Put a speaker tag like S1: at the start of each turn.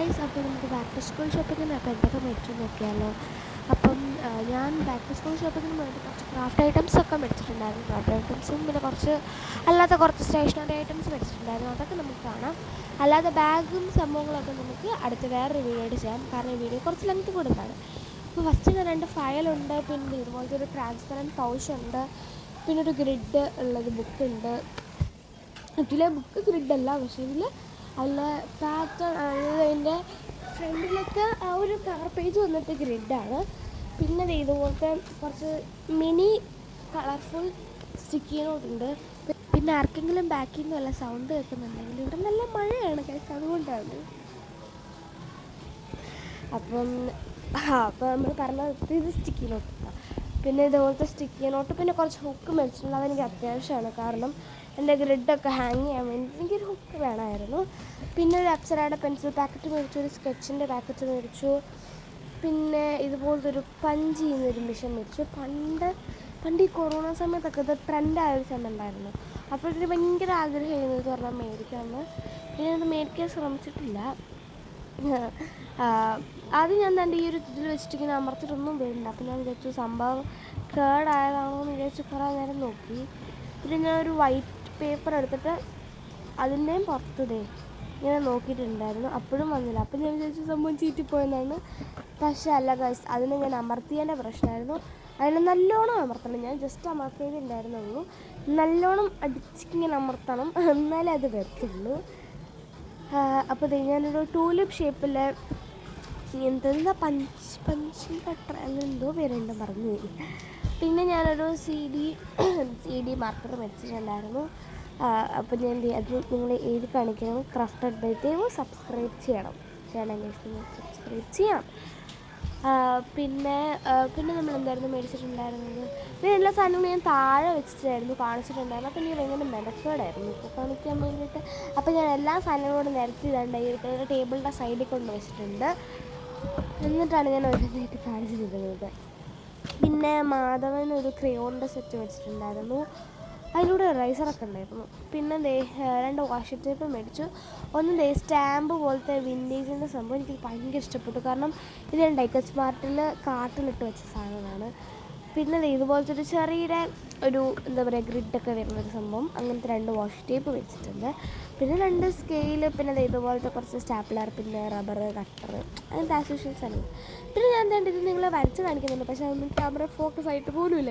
S1: Guys, അപ്പോൾ നമുക്ക് back to school ഷോപ്പിങ്ങിന് അപ്പോൾ എന്തൊക്കെ മേടിച്ചു നോക്കിയാലോ. അപ്പം ഞാൻ ബാക്ക് ടു സ്കൂൾ ഷോപ്പിങ്ങിന് വേണ്ടി കുറച്ച് ക്രാഫ്റ്റ് ഐറ്റംസ് ഒക്കെ മേടിച്ചിട്ടുണ്ടായിരുന്നു. ക്രാഫ്റ്റ് ഐറ്റംസും പിന്നെ അല്ലാത്ത കുറച്ച് സ്റ്റേഷനറി ഐറ്റംസ് മേടിച്ചിട്ടുണ്ടായിരുന്നു. അതൊക്കെ നമുക്ക് കാണാം. അല്ലാതെ ബാഗും സംഭവങ്ങളൊക്കെ നമുക്ക് അടുത്ത് വേറൊരു വീഡിയോ ആയിട്ട് ചെയ്യാം, കാരണം ഈ വീഡിയോ കുറച്ച് ലെങ്ത് കൂടുതലാണ്. അപ്പോൾ ഫസ്റ്റ് ഞാൻ 2 ഫയലുണ്ട്, പിന്നെ ഇതുപോലത്തെ ഒരു ട്രാൻസ്പെറൻറ്റ് പൗച്ചുണ്ട്, പിന്നെ ഒരു ഗ്രിഡ് ഉള്ളത് ബുക്കുണ്ട്. ആക്ച്വലി ബുക്ക് ഗ്രിഡല്ല, പക്ഷേ അതിൽ പാറ്റേൺ, അതായത് അതിൻ്റെ ഫ്രണ്ടിലത്തെ ആ ഒരു കവർ പേജ് വന്നിട്ട് ഗ്രിഡാണ്. പിന്നെ ഇതുപോലത്തെ കുറച്ച് മിനി കളർഫുൾ സ്റ്റിക്കി നോട്ടുണ്ട്. പിന്നെ ആർക്കെങ്കിലും ബാക്കിൽ നിന്ന് വല്ല സൗണ്ട് കേൾക്കുന്നുണ്ടെങ്കിൽ ഇവിടെ നല്ല മഴയാണ് കഴിച്ച്, അതുകൊണ്ടാണ്. അപ്പം നമ്മൾ പറഞ്ഞത് ഇത് സ്റ്റിക്കി നോട്ട്. പിന്നെ ഇതുപോലത്തെ സ്റ്റിക്കി നോട്ട്, പിന്നെ കുറച്ച് ഹുക്ക് മേടിച്ചിട്ടുണ്ട്. അതെനിക്ക് അത്യാവശ്യമാണ്, കാരണം എൻ്റെ ഗ്രിഡൊക്കെ ഹാങ് ചെയ്യാൻ വേണ്ടി എനിക്കൊരു ഹുക്ക് വേണമായിരുന്നു. പിന്നെ ഒരു അപ്സരയുടെ പെൻസിൽ പാക്കറ്റ് മേടിച്ചു, ഒരു സ്കെച്ചിൻ്റെ പാക്കറ്റ് മേടിച്ചു. പിന്നെ ഇതുപോലത്തെ ഒരു പഞ്ച് ചെയ്യുന്നൊരു മിഷൻ മേടിച്ചു. പണ്ട് ഈ കൊറോണ സമയത്തൊക്കെ ഇത് ട്രെൻഡായൊരു സമയം ഉണ്ടായിരുന്നു. അപ്പോൾ ഇതിന് ഭയങ്കര ആഗ്രഹമായിരുന്നു ഇത് പറഞ്ഞാൽ മേടിക്കാമെന്ന്. ഞാനത് മേടിക്കാൻ ശ്രമിച്ചിട്ടില്ല. ആദ്യം ഞാൻ തന്നെ ഈ ഒരു ഇതിൽ വെച്ചിട്ട് ഇങ്ങനെ അമർത്തിട്ടൊന്നും വരുന്നുണ്ട്. അപ്പോൾ ഞാൻ വിചാരിച്ചു സംഭവം കേടായതാണോ എന്ന് വിചാരിച്ച് കുറേ നേരം നോക്കി. പിന്നെ ഞാനൊരു വൈറ്റ് പേപ്പർ എടുത്തിട്ട് അതിൻ്റെയും പുറത്തതേ ഇങ്ങനെ നോക്കിയിട്ടുണ്ടായിരുന്നു, അപ്പോഴും വന്നില്ല. അപ്പം ഞാൻ വിചാരിച്ചു സംഭവം ചീറ്റിപ്പോയെന്നാണ്. പക്ഷേ അല്ല ഗൈസ്, അതിന് ഞാൻ അമർത്തിയതിൻ്റെ പ്രശ്നമായിരുന്നു. അതിന് നല്ലോണം അമർത്തണം, ഞാൻ ജസ്റ്റ് അമർത്തിയതുണ്ടായിരുന്നുള്ളൂ. നല്ലോണം അടിച്ചിങ്ങനെ അമർത്തണം, എന്നാലേ അത് വരത്തുള്ളൂ. അപ്പോൾ ഞാനൊരു ടൂലിപ്പ് ഷേപ്പിൽ എന്താ പഞ്ച് കട്ടർ അങ്ങനെന്തോ പേരുണ്ട്, മറന്നു പോയി. പിന്നെ ഞാനൊരു സി ഡി മാർക്കർ മേടിച്ചിട്ടുണ്ടായിരുന്നു. അപ്പോൾ ഞാൻ അത് നിങ്ങൾ എഴുതി കാണിക്കണം. ക്രാഫ്റ്റഡ് ബൈ ദേവു സബ്സ്ക്രൈബ് ചെയ്യണം. സബ്സ്ക്രൈബ് ചെയ്യാം. പിന്നെ നമ്മൾ എന്തായിരുന്നു മേടിച്ചിട്ടുണ്ടായിരുന്നത്? പിന്നെ എല്ലാ സാധനങ്ങളും ഞാൻ താഴെ വെച്ചിട്ടായിരുന്നു കാണിച്ചിട്ടുണ്ടായിരുന്നു. അപ്പോൾ എനിക്ക് ഭയങ്കര മെനക്കേടായിരുന്നു ഇപ്പോൾ കാണിക്കാൻ വേണ്ടിയിട്ട്. അപ്പോൾ ഞാൻ എല്ലാ സാധനങ്ങളോടും നിരത്തി ഇതാണ്ട് ടേബിളിൻ്റെ സൈഡിൽ കൊണ്ട് വെച്ചിട്ടുണ്ട്. എന്നിട്ടാണ് ഞാൻ ഓരോന്നായിട്ട് കാണിച്ചു തരുന്നത്. പിന്നെ മാധവൻ ഒരു ക്രയോണിൻ്റെ സെറ്റ് വെച്ചിട്ടുണ്ടായിരുന്നു, അതിലൂടെ റൈസറൊക്കെ ഉണ്ടായിരുന്നു. പിന്നെ 2 വാഷി ടേപ്പ് മേടിച്ചു. ഒന്ന് സ്റ്റാമ്പ് പോലത്തെ വിൻറ്റേജിൻ്റെ സംഭവം എനിക്ക് ഭയങ്കര ഇഷ്ടപ്പെട്ടു, കാരണം ഇത് ഞാൻ ഡൈക്കൽ സ്മാർട്ടിൽ കാർട്ടിലിട്ട് വെച്ച സാധനമാണ്. പിന്നെ ഇതുപോലത്തെ ഒരു ചെറിയ ഒരു എന്താ പറയുക ഗ്രിഡൊക്കെ വരുന്നൊരു സംഭവം, അങ്ങനത്തെ 2 വാഷി ടേപ്പ് വെച്ചിട്ടുണ്ട്. പിന്നെ 2 സ്കെയില്, പിന്നെ ഇതുപോലത്തെ കുറച്ച് സ്റ്റാപ്ലർ, പിന്നെ റബ്ബർ കട്ടർ, അങ്ങനത്തെ ആസ് യൂഷ്വൽ സാധനം. പിന്നെ ഞാൻ ഇത് നിങ്ങളെ വരച്ച് കാണിക്കുന്നുണ്ട്, പക്ഷേ അതൊന്നും ക്യാമറ ഫോക്കസ് ആയിട്ട് പോലുമില്ല.